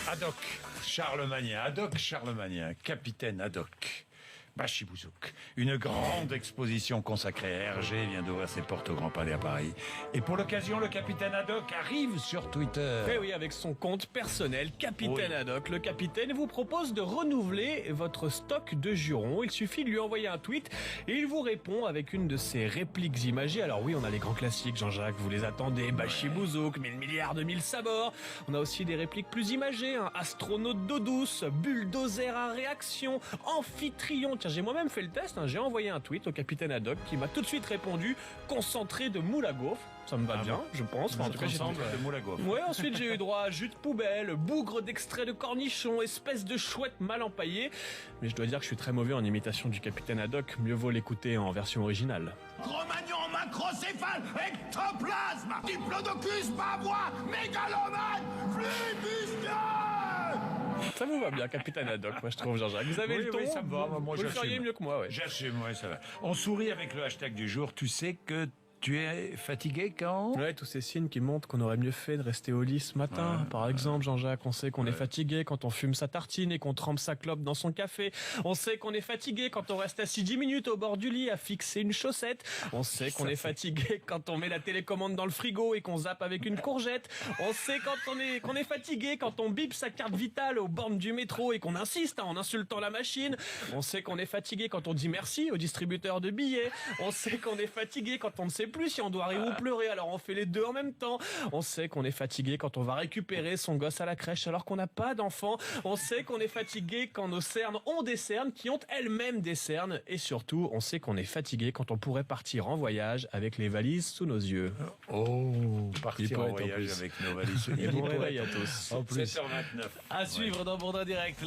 Haddock Charlemagne, capitaine Haddock. Bachibouzouk. Une grande exposition consacrée à Hergé vient d'ouvrir ses portes au Grand Palais à Paris. Et pour l'occasion, le capitaine Haddock arrive sur Twitter. Eh oui, avec son compte personnel, Capitaine Haddock. Le capitaine vous propose de renouveler votre stock de jurons. Il suffit de lui envoyer un tweet et il vous répond avec une de ses répliques imagées. Alors oui, on a les grands classiques, Jean-Jacques, vous les attendez. Bachibouzouk, 1000 milliards de 1000 sabords. On a aussi des répliques plus imagées. Astronaute d'eau douce, bulldozer à réaction, amphitryon. Tiens, j'ai moi-même fait le test, j'ai envoyé un tweet au capitaine Haddock qui m'a tout de suite répondu concentré de moule à gaufre. Ça me va bien, je pense. Enfin, en tout cas, de moule à gaufre. Ouais, ensuite j'ai eu droit à jus de poubelle, bougre d'extrait de cornichon, espèce de chouette mal empaillée. Mais je dois dire que je suis très mauvais en imitation du capitaine Haddock. Mieux vaut l'écouter en version originale. Cro-Magnon, macrocéphale, ectoplasme, diplodocus, babois, mégalomane, flibustieux. Ça vous va bien, capitaine Haddock, moi je trouve, Jean-Jacques. Vous avez le ton, ça me va. Moi, vous le feriez mieux que moi, ouais. J'assume, ouais, ça va. On sourit avec le hashtag du jour. Tu sais que tu es fatigué quand? Ouais, tous ces signes qui montrent qu'on aurait mieux fait de rester au lit ce matin. Par exemple, Jean-Jacques, on sait qu'on est fatigué quand on fume sa tartine et qu'on trempe sa clope dans son café. On sait qu'on est fatigué quand on reste assis 10 minutes au bord du lit à fixer une chaussette. On sait qu'on est fatigué quand on met la télécommande dans le frigo et qu'on zappe avec une courgette. On sait qu'on est fatigué quand on bip sa carte vitale aux bornes du métro et qu'on insiste en insultant la machine. On sait qu'on est fatigué quand on dit merci au distributeur de billets. On sait qu'on est fatigué quand on ne sait plus si on doit rire ou pleurer, alors on fait les deux en même temps. On sait qu'on est fatigué quand on va récupérer son gosse à la crèche alors qu'on n'a pas d'enfant. On sait qu'on est fatigué quand nos cernes ont des cernes qui ont elles-mêmes des cernes. Et surtout, on sait qu'on est fatigué quand on pourrait partir en voyage avec les valises sous nos yeux. Oh, partir en voyage avec nos valises. Et bon réveil à tous. 7h29. À suivre dans Bourdin Direct.